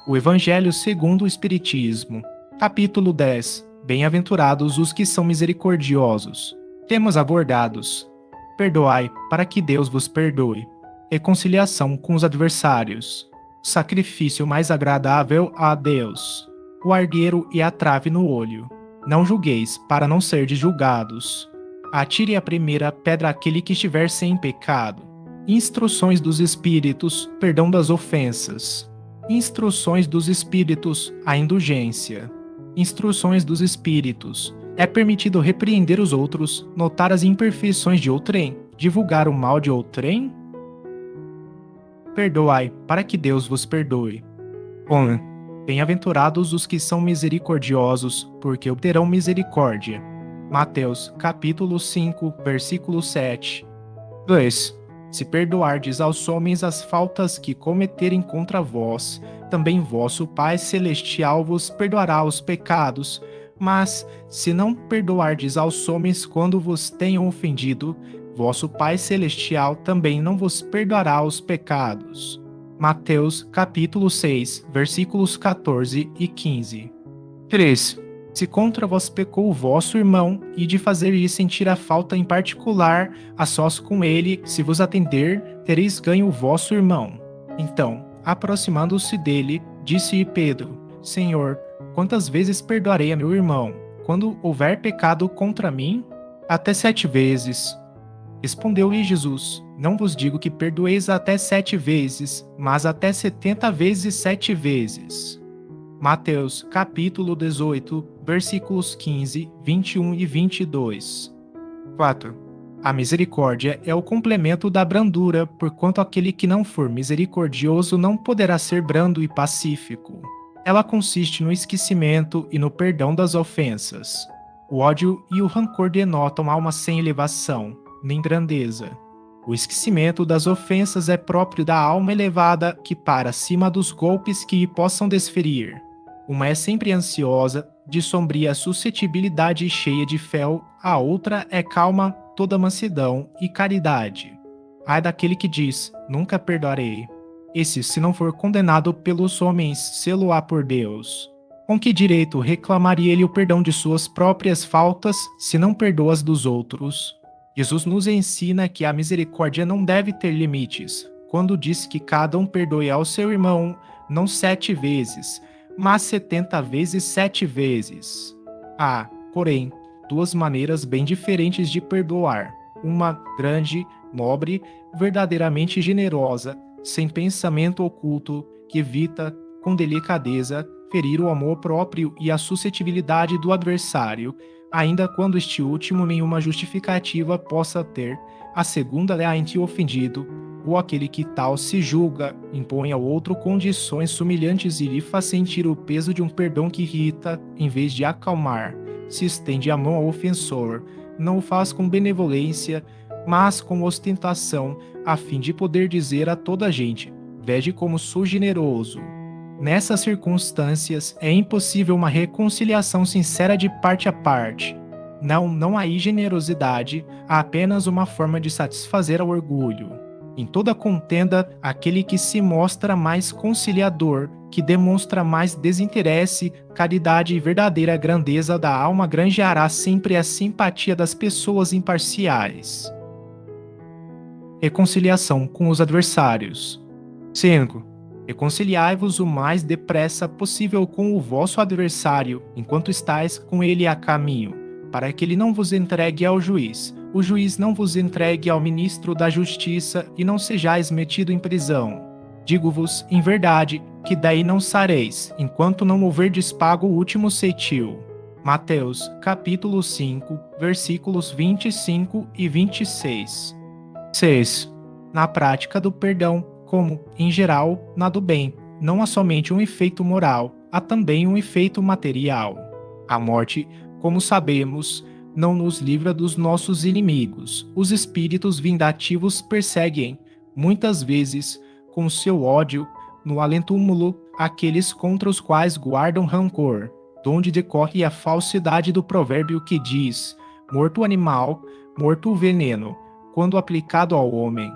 O Evangelho segundo o Espiritismo, capítulo 10. Bem-aventurados os que são misericordiosos. Temas abordados: perdoai, para que Deus vos perdoe. Reconciliação com os adversários. Sacrifício mais agradável a Deus. O argueiro e a trave no olho. Não julgueis, para não serdes julgados. Atire a primeira pedra aquele que estiver sem pecado. Instruções dos Espíritos, perdão das ofensas. Instruções dos Espíritos, a indulgência. Instruções dos Espíritos. É permitido repreender os outros, notar as imperfeições de outrem, divulgar o mal de outrem? Perdoai, para que Deus vos perdoe. 1. Bem-aventurados os que são misericordiosos, porque obterão misericórdia. Mateus, capítulo 5, versículo 7. 2. Se perdoardes aos homens as faltas que cometerem contra vós, também vosso Pai Celestial vos perdoará os pecados. Mas, se não perdoardes aos homens quando vos tenham ofendido, vosso Pai Celestial também não vos perdoará os pecados. Mateus, capítulo 6, versículos 14 e 15. 3. Se contra vós pecou o vosso irmão, e de fazer-lhe sentir a falta em particular, a sós com ele, se vos atender, tereis ganho o vosso irmão. Então, aproximando-se dele, disse-lhe Pedro: Senhor, quantas vezes perdoarei a meu irmão, quando houver pecado contra mim? Até 7 vezes. Respondeu-lhe Jesus: Não vos digo que perdoeis até 7 vezes, mas até 70 vezes 7 vezes. Mateus, capítulo 18, versículos 15, 21 e 22. 4. A misericórdia é o complemento da brandura, porquanto aquele que não for misericordioso não poderá ser brando e pacífico. Ela consiste no esquecimento e no perdão das ofensas. O ódio e o rancor denotam alma sem elevação, nem grandeza. O esquecimento das ofensas é próprio da alma elevada que para acima dos golpes que lhe possam desferir. Uma é sempre ansiosa, de sombria suscetibilidade e cheia de fel, a outra é calma, toda mansidão e caridade. Ai daquele que diz, nunca perdoarei. Esse, se não for condenado pelos homens, sê-lo-á por Deus. Com que direito reclamaria ele o perdão de suas próprias faltas, se não perdoa as dos outros? Jesus nos ensina que a misericórdia não deve ter limites, quando diz que cada um perdoe ao seu irmão, não 7 vezes, mas 70 vezes 7 vezes. Há, porém, 2 maneiras bem diferentes de perdoar. Uma grande, nobre, verdadeiramente generosa, sem pensamento oculto, que evita, com delicadeza, ferir o amor próprio e a suscetibilidade do adversário, ainda quando este último nenhuma justificativa possa ter. A segunda é a em que o ofendido, ou aquele que tal se julga, impõe ao outro condições humilhantes e lhe faz sentir o peso de um perdão que irrita, em vez de acalmar. Se estende a mão ao ofensor, não o faz com benevolência, mas com ostentação, a fim de poder dizer a toda a gente: vede como sou generoso. Nessas circunstâncias, é impossível uma reconciliação sincera de parte a parte. Não há generosidade, há apenas uma forma de satisfazer ao orgulho. Em toda contenda, aquele que se mostra mais conciliador, que demonstra mais desinteresse, caridade e verdadeira grandeza da alma granjeará sempre a simpatia das pessoas imparciais. Reconciliação com os adversários. 5. Reconciliai-vos o mais depressa possível com o vosso adversário, enquanto estáis com ele a caminho, para que ele não vos entregue ao juiz, o juiz não vos entregue ao ministro da justiça e não sejais metido em prisão. Digo-vos, em verdade, que daí não sareis, enquanto não houverdes pago o último ceitil. Mateus, capítulo 5, versículos 25 e 26. 6. Na prática do perdão, como, em geral, na do bem, não há somente um efeito moral, há também um efeito material. A morte, como sabemos, não nos livra dos nossos inimigos. Os espíritos vingativos perseguem, muitas vezes, com seu ódio, no além-túmulo, aqueles contra os quais guardam rancor, donde decorre a falsidade do provérbio que diz: morto o animal, morto o veneno, quando aplicado ao homem.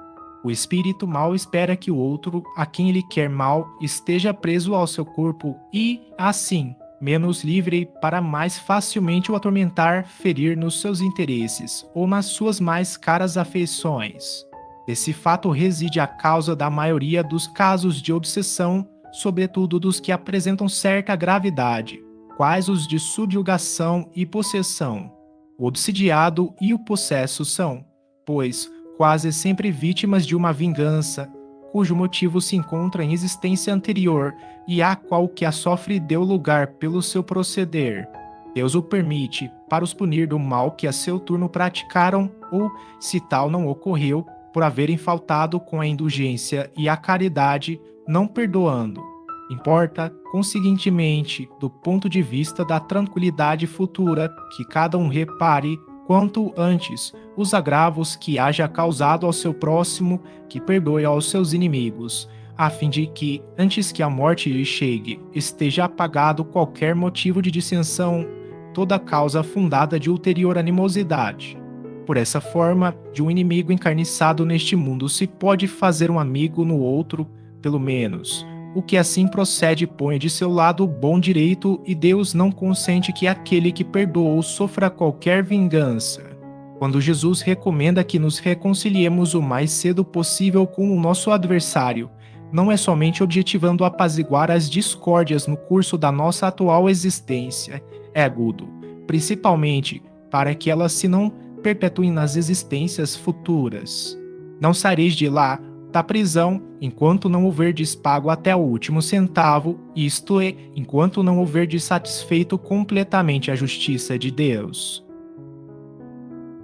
O espírito mau espera que o outro, a quem ele quer mal, esteja preso ao seu corpo e, assim, menos livre para mais facilmente o atormentar, ferir nos seus interesses ou nas suas mais caras afeições. Desse fato reside a causa da maioria dos casos de obsessão, sobretudo dos que apresentam certa gravidade, quais os de subjugação e possessão. O obsidiado e o possesso são, pois, quase sempre vítimas de uma vingança, cujo motivo se encontra em existência anterior e a qual que a sofre deu lugar pelo seu proceder. Deus o permite para os punir do mal que a seu turno praticaram ou, se tal não ocorreu, por haverem faltado com a indulgência e a caridade, não perdoando. Importa, conseguintemente, do ponto de vista da tranquilidade futura, que cada um repare, quanto antes, os agravos que haja causado ao seu próximo, que perdoe aos seus inimigos, a fim de que, antes que a morte lhe chegue, esteja apagado qualquer motivo de dissensão, toda causa fundada de ulterior animosidade. Por essa forma, de um inimigo encarniçado neste mundo se pode fazer um amigo no outro, pelo menos. O que assim procede põe de seu lado o bom direito e Deus não consente que aquele que perdoou sofra qualquer vingança. Quando Jesus recomenda que nos reconciliemos o mais cedo possível com o nosso adversário, não é somente objetivando apaziguar as discórdias no curso da nossa atual existência, é agudo, principalmente para que elas se não perpetuem nas existências futuras. Não saireis de lá, da prisão, enquanto não houverdes pago até o último centavo, isto é, enquanto não houverdes satisfeito completamente a justiça de Deus.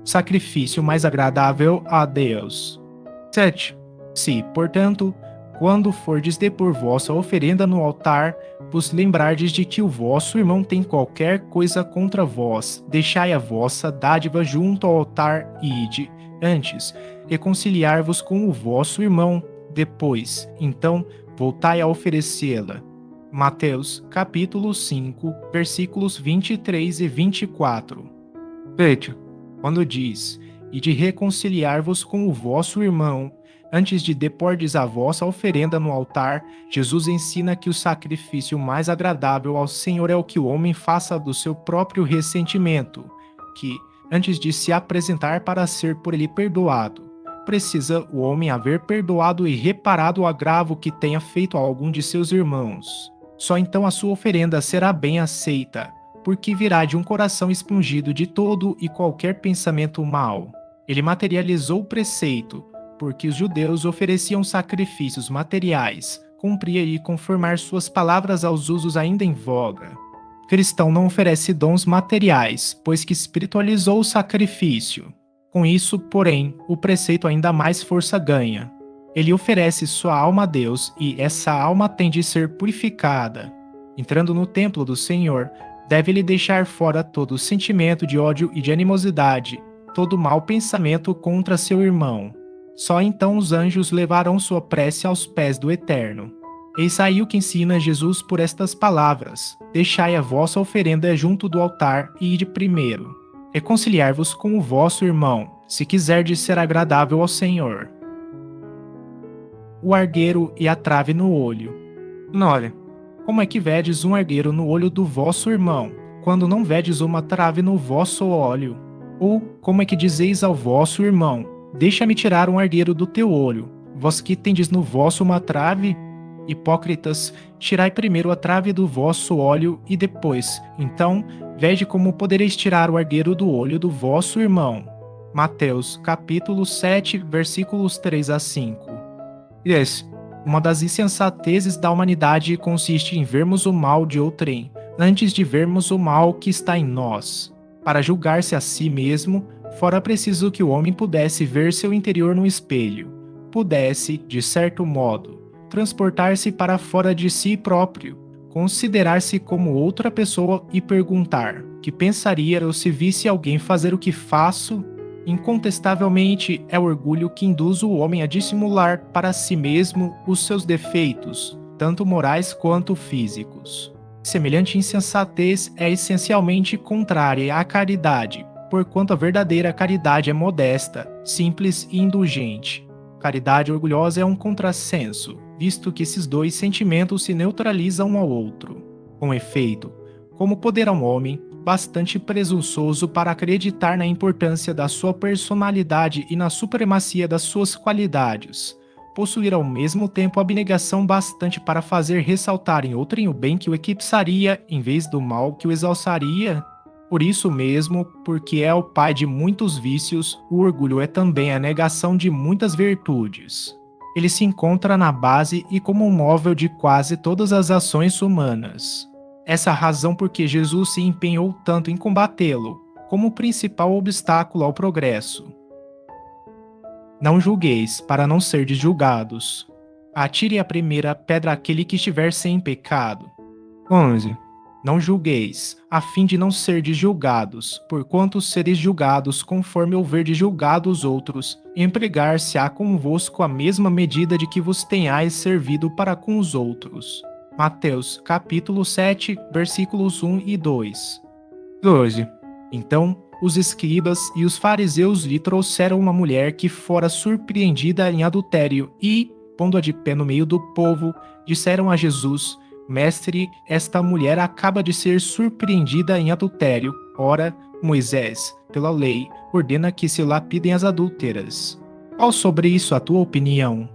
Sacrifício mais agradável a Deus. 7. Se, portanto, quando fordes depor vossa oferenda no altar, vos lembrardes de que o vosso irmão tem qualquer coisa contra vós, deixai a vossa dádiva junto ao altar e ide, antes, reconciliar-vos com o vosso irmão, depois, então, voltai a oferecê-la. Mateus, capítulo 5, versículos 23 e 24. Veja, quando diz, e de reconciliar-vos com o vosso irmão, antes de depordes a vossa oferenda no altar, Jesus ensina que o sacrifício mais agradável ao Senhor é o que o homem faça do seu próprio ressentimento, que, antes de se apresentar para ser por ele perdoado, precisa o homem haver perdoado e reparado o agravo que tenha feito a algum de seus irmãos. Só então a sua oferenda será bem aceita, porque virá de um coração expungido de todo e qualquer pensamento mau. Ele materializou o preceito, porque os judeus ofereciam sacrifícios materiais, cumpria e conformar suas palavras aos usos ainda em voga. O cristão não oferece dons materiais, pois que espiritualizou o sacrifício. Com isso, porém, o preceito ainda mais força ganha. Ele oferece sua alma a Deus e essa alma tem de ser purificada. Entrando no templo do Senhor, deve-lhe deixar fora todo sentimento de ódio e de animosidade, todo mau pensamento contra seu irmão. Só então os anjos levarão sua prece aos pés do Eterno. Eis aí o que ensina Jesus por estas palavras: deixai a vossa oferenda junto do altar e ide primeiro. Reconciliar-vos com o vosso irmão, se quiserdes ser agradável ao Senhor. O argueiro e a trave no olho. Olha, como é que vedes um argueiro no olho do vosso irmão, quando não vedes uma trave no vosso olho? Ou como é que dizeis ao vosso irmão: deixa-me tirar um argueiro do teu olho, vós que tendes no vosso uma trave? Hipócritas, tirai primeiro a trave do vosso olho e depois, então, vede como podereis tirar o argueiro do olho do vosso irmão. Mateus, capítulo 7, versículos 3 a 5. Uma das insensatezes da humanidade consiste em vermos o mal de outrem, antes de vermos o mal que está em nós. Para julgar-se a si mesmo, fora preciso que o homem pudesse ver seu interior no espelho, pudesse, de certo modo, transportar-se para fora de si próprio, considerar-se como outra pessoa e perguntar: que pensaria eu se visse alguém fazer o que faço? Incontestavelmente é o orgulho que induz o homem a dissimular para si mesmo os seus defeitos, tanto morais quanto físicos. Semelhante insensatez é essencialmente contrária à caridade, porquanto a verdadeira caridade é modesta, simples e indulgente. Caridade orgulhosa é um contrassenso, visto que esses dois sentimentos se neutralizam um ao outro. Com efeito, como poderá um homem, bastante presunçoso para acreditar na importância da sua personalidade e na supremacia das suas qualidades, possuir ao mesmo tempo abnegação bastante para fazer ressaltar em outrem o bem que o eclipsaria em vez do mal que o exalçaria? Por isso mesmo, porque é o pai de muitos vícios, o orgulho é também a negação de muitas virtudes. Ele se encontra na base e como um móvel de quase todas as ações humanas. Essa é a razão por que Jesus se empenhou tanto em combatê-lo, como o principal obstáculo ao progresso. Não julgueis, para não serdes julgados. Atire a primeira pedra aquele que estiver sem pecado. 11. Não julgueis, a fim de não serdes julgados, porquanto sereis julgados conforme houverdes julgado os outros, empregar-se-á convosco a mesma medida de que vos tenhais servido para com os outros. Mateus, capítulo 7, versículos 1 e 2. 12. Então, os escribas e os fariseus lhe trouxeram uma mulher que fora surpreendida em adultério e, pondo-a de pé no meio do povo, disseram a Jesus: Mestre, esta mulher acaba de ser surpreendida em adultério. Ora, Moisés, pela lei, ordena que se lapidem as adúlteras. Qual sobre isso a tua opinião?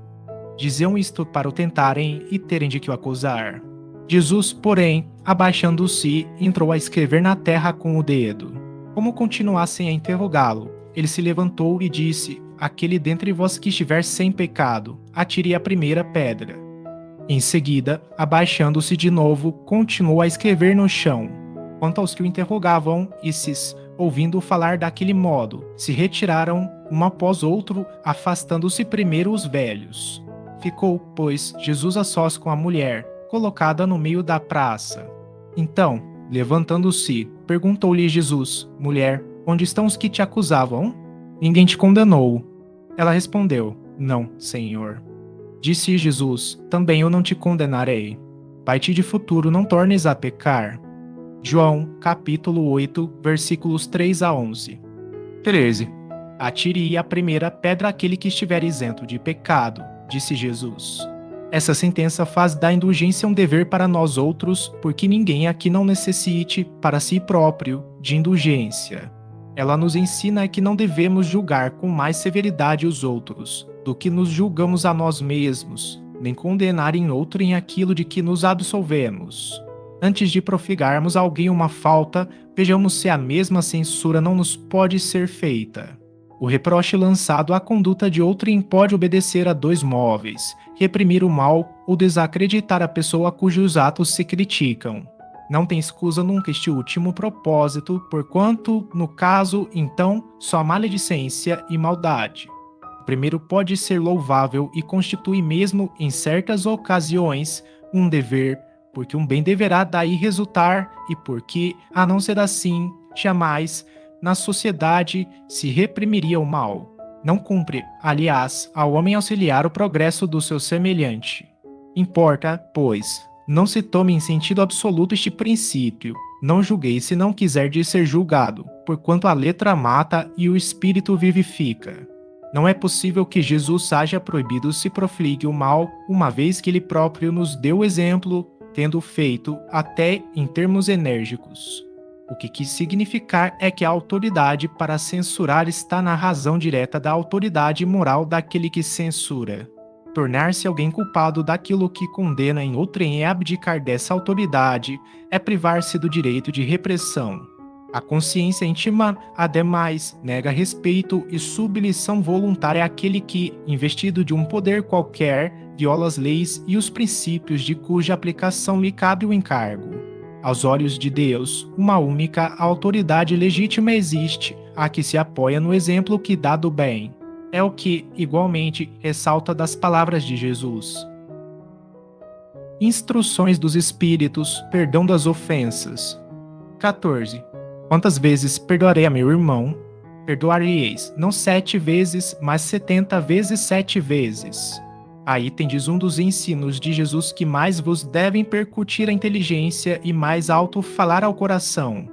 Diziam isto para o tentarem e terem de que o acusar. Jesus, porém, abaixando-se, entrou a escrever na terra com o dedo. Como continuassem a interrogá-lo, ele se levantou e disse: Aquele dentre vós que estiver sem pecado, atire a primeira pedra. Em seguida, abaixando-se de novo, continuou a escrever no chão. Quanto aos que o interrogavam, esses, ouvindo falar daquele modo, se retiraram, um após outro, afastando-se primeiro os velhos. Ficou, pois, Jesus a sós com a mulher, colocada no meio da praça. Então, levantando-se, perguntou-lhe Jesus: Mulher, onde estão os que te acusavam? Ninguém te condenou. Ela respondeu: Não, Senhor. Disse Jesus: Também eu não te condenarei. Vai-te de futuro, não tornes a pecar. João, capítulo 8, versículos 3 a 11. 13. Atire a primeira pedra aquele que estiver isento de pecado, disse Jesus. Essa sentença faz da indulgência um dever para nós outros, porque ninguém aqui não necessite, para si próprio, de indulgência. Ela nos ensina que não devemos julgar com mais severidade os outros, do que nos julgamos a nós mesmos, nem condenar em outrem aquilo de que nos absolvemos. Antes de profigarmos a alguém uma falta, vejamos se a mesma censura não nos pode ser feita. O reproche lançado à conduta de outrem pode obedecer a dois móveis: reprimir o mal ou desacreditar a pessoa cujos atos se criticam. Não tem escusa nunca este último propósito, porquanto, no caso, então, só maledicência e maldade. O primeiro pode ser louvável e constitui mesmo, em certas ocasiões, um dever, porque um bem deverá daí resultar e porque, a não ser assim, jamais, na sociedade, se reprimiria o mal. Não cumpre, aliás, ao homem auxiliar o progresso do seu semelhante. Importa, pois, não se tome em sentido absoluto este princípio. Não julgueis se não quiserdes ser julgado, porquanto a letra mata e o espírito vivifica. Não é possível que Jesus haja proibido se profligue o mal, uma vez que ele próprio nos deu o exemplo, tendo feito até em termos enérgicos. O que quis significar é que a autoridade para censurar está na razão direta da autoridade moral daquele que censura. Tornar-se alguém culpado daquilo que condena em outrem é abdicar dessa autoridade, é privar-se do direito de repressão. A consciência íntima, ademais, nega respeito e submissão voluntária àquele que, investido de um poder qualquer, viola as leis e os princípios de cuja aplicação lhe cabe o encargo. Aos olhos de Deus, uma única autoridade legítima existe, a que se apoia no exemplo que dá do bem. É o que, igualmente, ressalta das palavras de Jesus. Instruções dos Espíritos, perdão das ofensas. 14. Quantas vezes perdoarei a meu irmão? Perdoareis, não 7 vezes, mas 70 vezes 7 vezes. Aí tendes um dos ensinos de Jesus que mais vos devem percutir a inteligência e mais alto falar ao coração.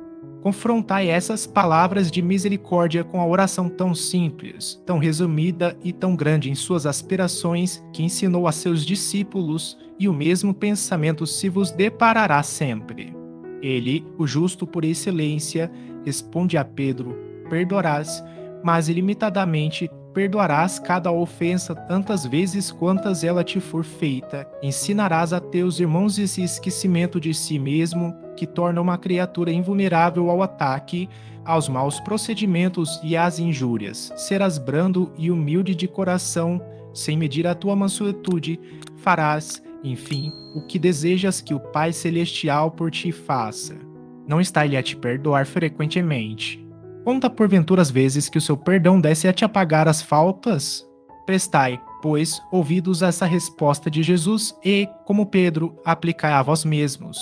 Confrontai essas palavras de misericórdia com a oração tão simples, tão resumida e tão grande em suas aspirações que ensinou a seus discípulos, e o mesmo pensamento se vos deparará sempre. Ele, o justo por excelência, responde a Pedro: perdoarás, mas ilimitadamente perdoarás cada ofensa tantas vezes quantas ela te for feita. Ensinarás a teus irmãos esse esquecimento de si mesmo, que torna uma criatura invulnerável ao ataque, aos maus procedimentos e às injúrias. Serás brando e humilde de coração, sem medir a tua mansuetude, farás, enfim, o que desejas que o Pai Celestial por ti faça. Não está ele a te perdoar frequentemente? Conta porventura as vezes que o seu perdão desce a te apagar as faltas? Prestai, pois, ouvidos a essa resposta de Jesus e, como Pedro, aplicai a vós mesmos.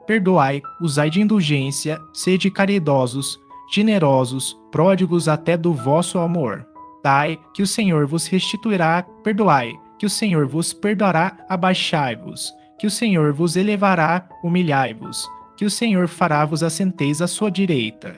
Perdoai, usai de indulgência, sede caridosos, generosos, pródigos até do vosso amor. Dai, que o Senhor vos restituirá, perdoai, que o Senhor vos perdoará, abaixai-vos, que o Senhor vos elevará, humilhai-vos, que o Senhor fará-vos assenteis à sua direita.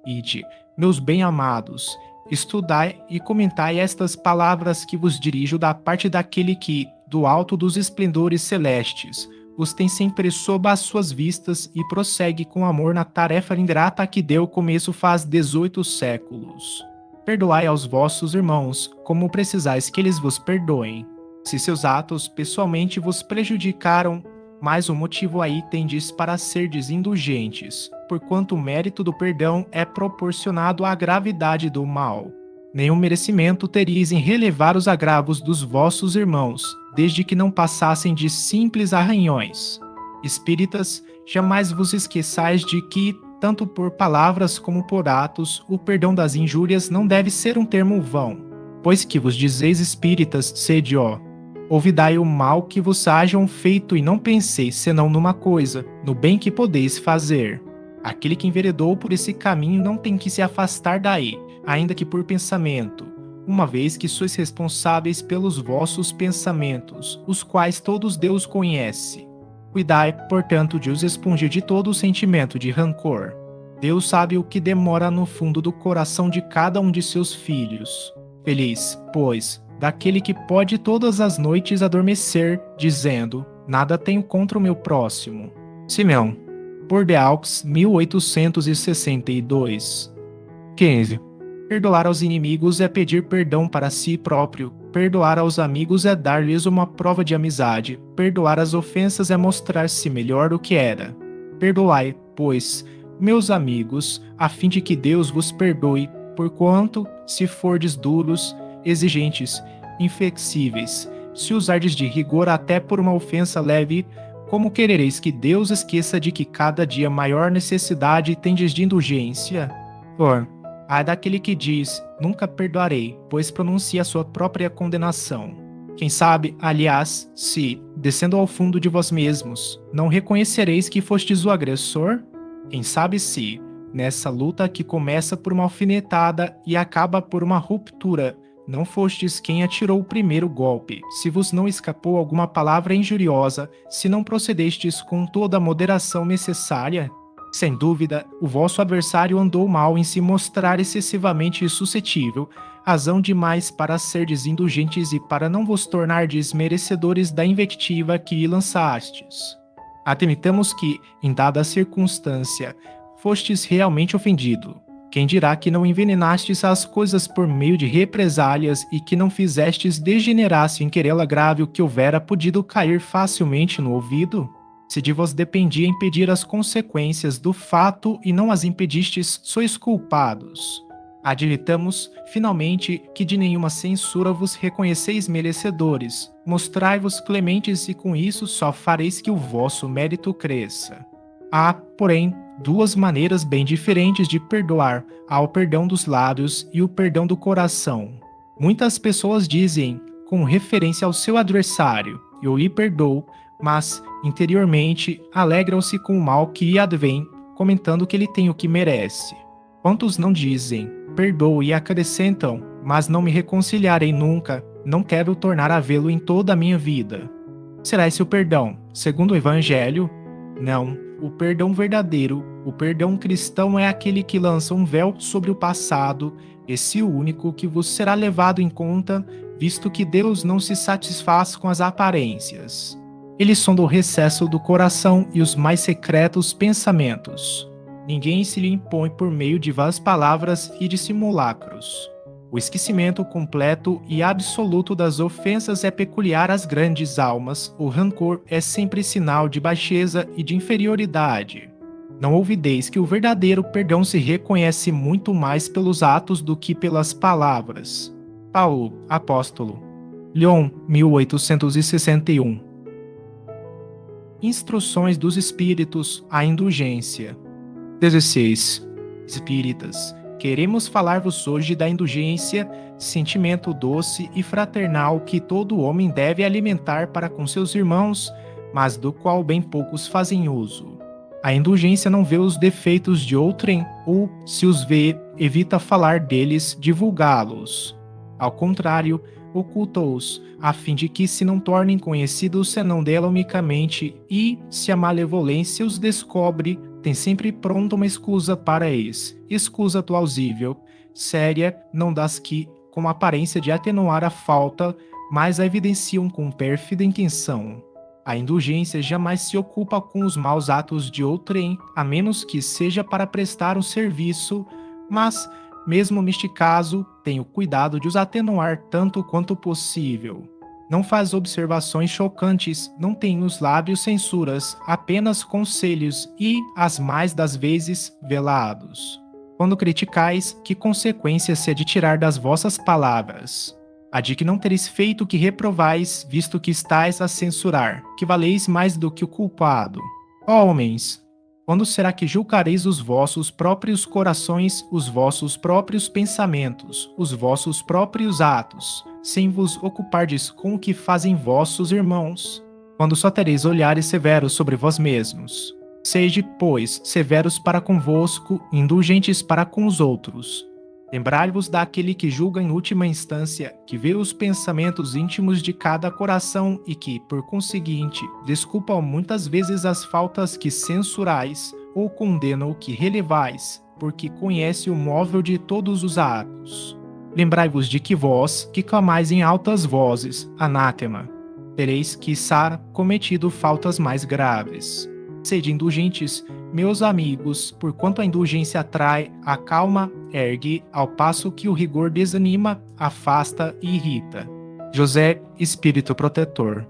Ide, meus bem-amados, estudai e comentai estas palavras que vos dirijo da parte daquele que, do alto dos esplendores celestes, os tem sempre sob as suas vistas e prossegue com amor na tarefa ingrata a que deu começo faz 18 séculos. Perdoai aos vossos irmãos, como precisais que eles vos perdoem. Se seus atos pessoalmente vos prejudicaram, mas o motivo aí tendes para serdes indulgentes, porquanto o mérito do perdão é proporcionado à gravidade do mal. Nenhum merecimento teríeis em relevar os agravos dos vossos irmãos, desde que não passassem de simples arranhões. Espíritas, jamais vos esqueçais de que, tanto por palavras como por atos, o perdão das injúrias não deve ser um termo vão. Pois que vos dizeis espíritas, sede ó, olvidai o mal que vos hajam feito e não penseis senão numa coisa, no bem que podeis fazer. Aquele que enveredou por esse caminho não tem que se afastar daí, ainda que por pensamento, uma vez que sois responsáveis pelos vossos pensamentos, os quais todos Deus conhece. Cuidai, portanto, de os expungir de todo o sentimento de rancor. Deus sabe o que demora no fundo do coração de cada um de seus filhos. Feliz, pois, daquele que pode todas as noites adormecer, dizendo: nada tenho contra o meu próximo. Simeão, Bordeaux, 1862. 15. Perdoar aos inimigos é pedir perdão para si próprio. Perdoar aos amigos é dar-lhes uma prova de amizade. Perdoar as ofensas é mostrar-se melhor do que era. Perdoai, pois, meus amigos, a fim de que Deus vos perdoe, porquanto, se fordes duros, exigentes, inflexíveis, se usardes de rigor até por uma ofensa leve, como querereis que Deus esqueça de que cada dia maior necessidade tendes de indulgência? Ai daquele que diz, nunca perdoarei, pois pronuncia a sua própria condenação. Quem sabe, aliás, se, descendo ao fundo de vós mesmos, não reconhecereis que fostes o agressor? Quem sabe se, nessa luta que começa por uma alfinetada e acaba por uma ruptura, não fostes quem atirou o primeiro golpe, se vos não escapou alguma palavra injuriosa, se não procedestes com toda a moderação necessária? Sem dúvida, o vosso adversário andou mal em se mostrar excessivamente suscetível, razão demais para serdes indulgentes e para não vos tornardes merecedores da invectiva que lhe lançastes. Admitamos que, em dada circunstância, fostes realmente ofendido. Quem dirá que não envenenastes as coisas por meio de represálias e que não fizestes degenerasse em querela grave o que houvera podido cair facilmente no ouvido? Se de vós dependia impedir as consequências do fato e não as impedistes, sois culpados. Admitamos, finalmente, que de nenhuma censura vos reconheceis merecedores. Mostrai-vos clementes e com isso só fareis que o vosso mérito cresça. Há, porém, duas maneiras bem diferentes de perdoar: há o perdão dos lábios e o perdão do coração. Muitas pessoas dizem, com referência ao seu adversário, eu lhe perdoo, mas, interiormente, alegram-se com o mal que lhe advém, comentando que ele tem o que merece. Quantos não dizem, perdoo e acrescentam, mas não me reconciliarei nunca, não quero tornar a vê-lo em toda a minha vida. Será esse o perdão, segundo o Evangelho? Não. o perdão verdadeiro, o perdão cristão é aquele que lança um véu sobre o passado, esse único que vos será levado em conta, visto que Deus não se satisfaz com as aparências. Ele sonda o recesso do coração e os mais secretos pensamentos. Ninguém se lhe impõe por meio de vãs palavras e de simulacros. O esquecimento completo e absoluto das ofensas é peculiar às grandes almas, o rancor é sempre sinal de baixeza e de inferioridade. Não ouvideis que o verdadeiro perdão se reconhece muito mais pelos atos do que pelas palavras. Paulo, apóstolo. Lyon, 1861. Instruções dos Espíritos à indulgência. 16. Espíritas, queremos falar-vos hoje da indulgência, sentimento doce e fraternal que todo homem deve alimentar para com seus irmãos, mas do qual bem poucos fazem uso. A indulgência não vê os defeitos de outrem, ou, se os vê, evita falar deles, divulgá-los. Ao contrário, oculta-os, a fim de que se não tornem conhecidos senão dela unicamente, e, se a malevolência os descobre, tem sempre pronta uma escusa para eles, escusa plausível, séria, não das que, com aparência de atenuar a falta, mas a evidenciam com pérfida intenção. A indulgência jamais se ocupa com os maus atos de outrem, a menos que seja para prestar um serviço, mas, mesmo neste caso, tem o cuidado de os atenuar tanto quanto possível. Não faz observações chocantes, não tem nos lábios censuras, apenas conselhos e, as mais das vezes, velados. Quando criticais, que consequência se é de tirar das vossas palavras? A de que não tereis feito o que reprovais, visto que estáis a censurar, que valeis mais do que o culpado. Ó homens, quando será que julgareis os vossos próprios corações, os vossos próprios pensamentos, os vossos próprios atos, sem vos ocupardes com o que fazem vossos irmãos? Quando só tereis olhares severos sobre vós mesmos. Sede, pois, severos para convosco, indulgentes para com os outros. Lembrai-vos daquele que julga em última instância, que vê os pensamentos íntimos de cada coração e que, por conseguinte, desculpa muitas vezes as faltas que censurais ou condena o que relevais, porque conhece o móvel de todos os atos. Lembrai-vos de que vós, que clamais em altas vozes, anátema, tereis, quiçá, cometido faltas mais graves. Sede indulgentes, meus amigos, porquanto a indulgência atrai, acalma, ergue, ao passo que o rigor desanima, afasta e irrita. José, Espírito Protetor.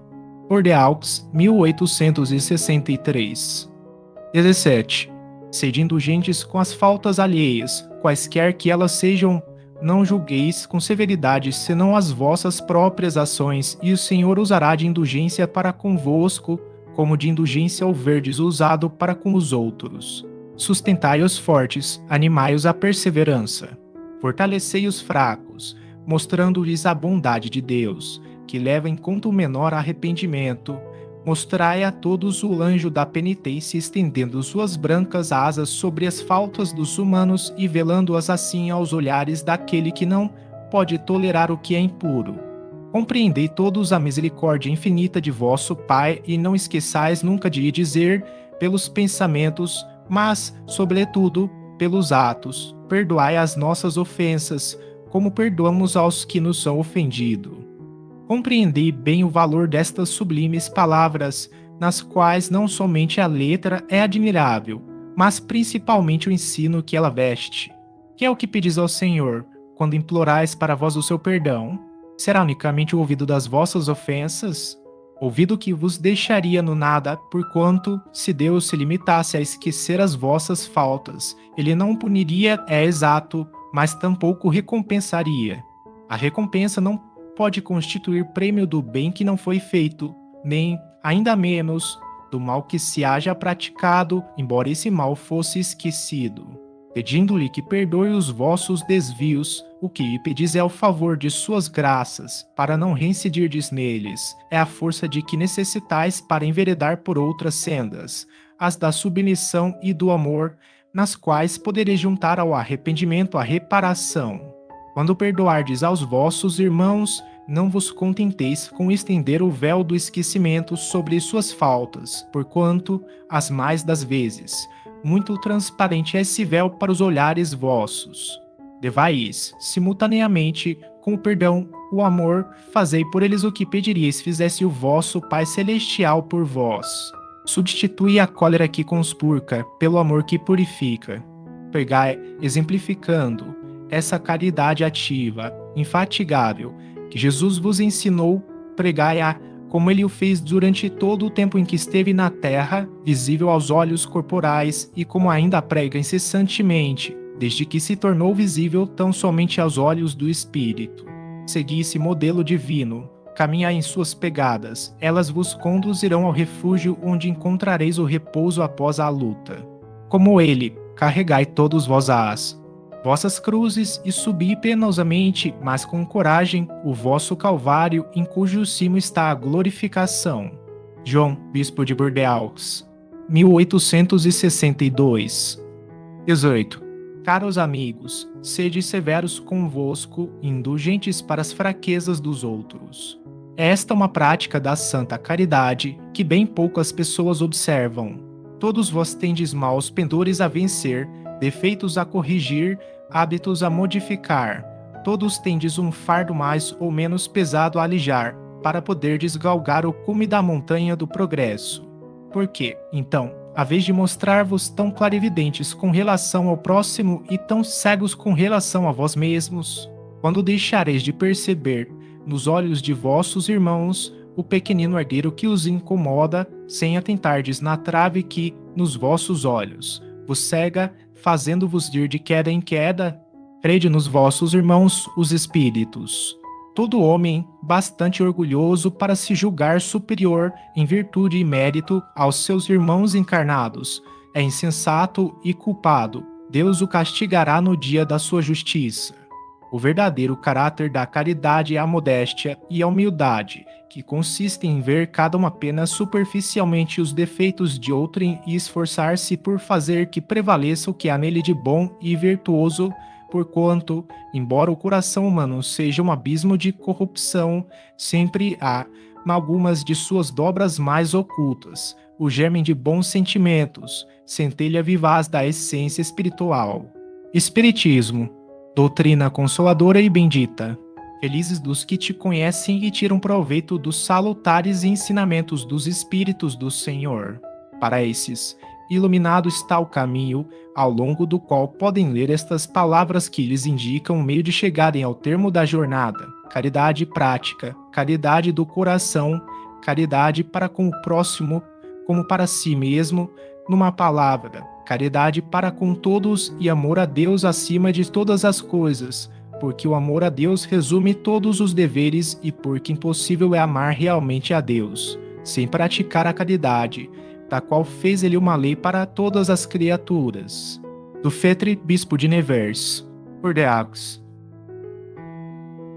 Ordeaux, 1863. 17. Sede indulgentes com as faltas alheias, quaisquer que elas sejam, não julgueis com severidade senão as vossas próprias ações, e o Senhor usará de indulgência para convosco, como de indulgência houverdes usado para com os outros. Sustentai os fortes, animai-os à perseverança. Fortalecei os fracos, mostrando-lhes a bondade de Deus, que leva em conta o menor arrependimento. Mostrai a todos o anjo da penitência estendendo suas brancas asas sobre as faltas dos humanos e velando-as assim aos olhares daquele que não pode tolerar o que é impuro. Compreendei todos a misericórdia infinita de vosso Pai e não esqueçais nunca de dizer, pelos pensamentos, mas, sobretudo, pelos atos, perdoai as nossas ofensas, como perdoamos aos que nos são ofendido. Compreendei bem o valor destas sublimes palavras, nas quais não somente a letra é admirável, mas principalmente o ensino que ela veste. Que é o que pedis ao Senhor, quando implorais para vós o seu perdão? Será unicamente o ouvido das vossas ofensas? Ouvido que vos deixaria no nada, porquanto, se Deus se limitasse a esquecer as vossas faltas, ele não puniria, é exato, mas tampouco recompensaria. A recompensa não pode constituir prêmio do bem que não foi feito, nem, ainda menos, do mal que se haja praticado, embora esse mal fosse esquecido. Pedindo-lhe que perdoe os vossos desvios, o que lhe pedis é o favor de suas graças, para não reincidirdes neles. É a força de que necessitais para enveredar por outras sendas, as da submissão e do amor, nas quais podereis juntar ao arrependimento a reparação. Quando perdoardes aos vossos irmãos, não vos contenteis com estender o véu do esquecimento sobre suas faltas, porquanto, as mais das vezes, muito transparente é esse véu para os olhares vossos. Devais, simultaneamente, com o perdão, o amor, fazei por eles o que pediríeis fizesse o vosso Pai Celestial por vós. Substitui a cólera que conspurca pelo amor que purifica. Pegai, exemplificando, essa caridade ativa, infatigável, que Jesus vos ensinou, pregai-a como ele o fez durante todo o tempo em que esteve na terra, visível aos olhos corporais, e como ainda prega incessantemente, desde que se tornou visível tão somente aos olhos do Espírito. Segui esse modelo divino, caminhai em suas pegadas, elas vos conduzirão ao refúgio onde encontrareis o repouso após a luta. Como ele, carregai todos vós vossas cruzes e subi penosamente, mas com coragem, o vosso calvário, em cujo cimo está a glorificação. João, bispo de Bordeaux, 1862. 18. Caros amigos, sede severos convosco, indulgentes para as fraquezas dos outros. Esta é uma prática da santa caridade que bem poucas pessoas observam. Todos vós tendes maus pendores a vencer, defeitos a corrigir, hábitos a modificar. Todos tendes um fardo mais ou menos pesado a alijar, para poder desgalgar o cume da montanha do progresso. Por que, então, a vez de mostrar-vos tão clarividentes com relação ao próximo e tão cegos com relação a vós mesmos, quando deixareis de perceber, nos olhos de vossos irmãos, o pequenino argueiro que os incomoda, sem atentardes na trave que, nos vossos olhos, vos cega, fazendo-vos ir de queda em queda? Crede nos vossos irmãos, os espíritos. Todo homem, bastante orgulhoso para se julgar superior em virtude e mérito aos seus irmãos encarnados, é insensato e culpado. Deus o castigará no dia da sua justiça. O verdadeiro caráter da caridade é a modéstia e a humildade, que consiste em ver cada um apenas superficialmente os defeitos de outrem e esforçar-se por fazer que prevaleça o que há nele de bom e virtuoso, porquanto, embora o coração humano seja um abismo de corrupção, sempre há, algumas de suas dobras mais ocultas, o germe de bons sentimentos, centelha vivaz da essência espiritual. Espiritismo, doutrina consoladora e bendita. Felizes dos que te conhecem e tiram proveito dos salutares ensinamentos dos Espíritos do Senhor. Para esses, iluminado está o caminho, ao longo do qual podem ler estas palavras que lhes indicam o meio de chegarem ao termo da jornada: caridade prática, caridade do coração, caridade para com o próximo, como para si mesmo, numa palavra, caridade para com todos e amor a Deus acima de todas as coisas, porque o amor a Deus resume todos os deveres e porque impossível é amar realmente a Deus, sem praticar a caridade, da qual fez ele uma lei para todas as criaturas. Do Fetre, bispo de Nevers, Bordeaux.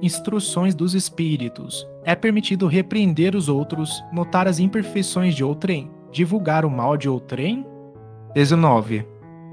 Instruções dos Espíritos. É permitido repreender os outros, notar as imperfeições de outrem, divulgar o mal de outrem? 19.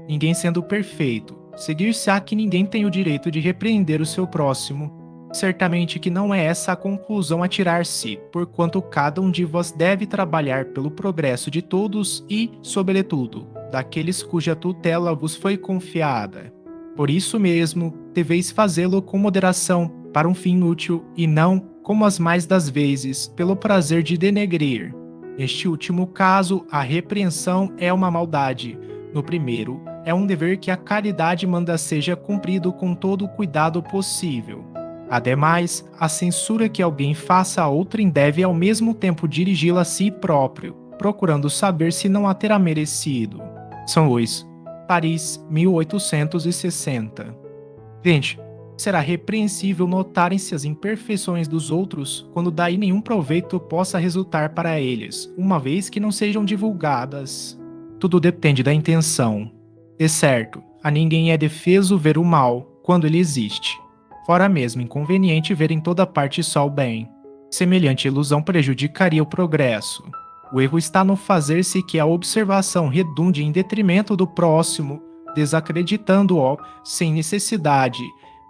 Ninguém sendo perfeito, seguir-se-á que ninguém tem o direito de repreender o seu próximo. Certamente que não é essa a conclusão a tirar-se, porquanto cada um de vós deve trabalhar pelo progresso de todos e, sobretudo, daqueles cuja tutela vos foi confiada. Por isso mesmo, deveis fazê-lo com moderação, para um fim útil, e não, como as mais das vezes, pelo prazer de denegrir. Neste último caso, a repreensão é uma maldade. No primeiro, é um dever que a caridade manda seja cumprido com todo o cuidado possível. Ademais, a censura que alguém faça a outrem deve ao mesmo tempo dirigi-la a si próprio, procurando saber se não a terá merecido. São Luís, Paris, 1860. 20. Será repreensível notarem-se as imperfeições dos outros quando daí nenhum proveito possa resultar para eles, uma vez que não sejam divulgadas. Tudo depende da intenção. De certo, a ninguém é defeso ver o mal, quando ele existe. Fora mesmo inconveniente ver em toda parte só o bem. Semelhante ilusão prejudicaria o progresso. O erro está no fazer-se que a observação redunde em detrimento do próximo, desacreditando-o, sem necessidade,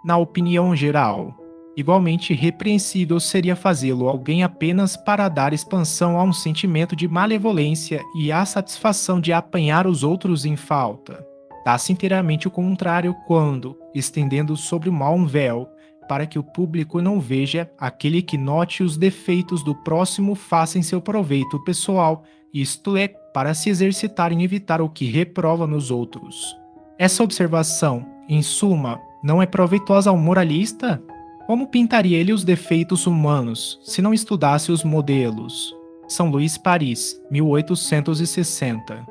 na opinião geral. Igualmente repreensível seria fazê-lo alguém apenas para dar expansão a um sentimento de malevolência e à satisfação de apanhar os outros em falta. Dá-se inteiramente o contrário quando, estendendo sobre o mal um véu, para que o público não veja, aquele que note os defeitos do próximo faça em seu proveito pessoal, isto é, para se exercitar em evitar o que reprova nos outros. Essa observação, em suma, não é proveitosa ao moralista? Como pintaria ele os defeitos humanos, se não estudasse os modelos? São Luís Paris, 1860.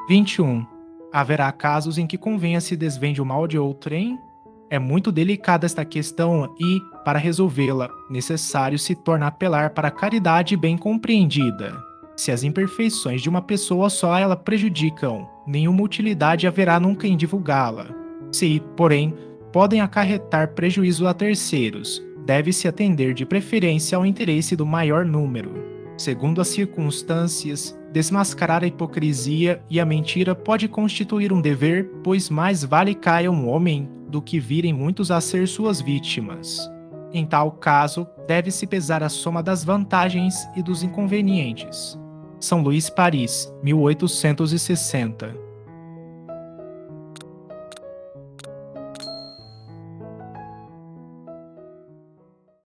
21. Haverá casos em que convenha se desvende o mal de outrem? É muito delicada esta questão e, para resolvê-la, necessário se torna apelar para a caridade bem compreendida. Se as imperfeições de uma pessoa só ela prejudicam, nenhuma utilidade haverá nunca em divulgá-la. Se, porém, podem acarretar prejuízo a terceiros, deve-se atender de preferência ao interesse do maior número. Segundo as circunstâncias, desmascarar a hipocrisia e a mentira pode constituir um dever, pois mais vale caia um homem do que virem muitos a ser suas vítimas. Em tal caso, deve-se pesar a soma das vantagens e dos inconvenientes. São Luís Paris, 1860.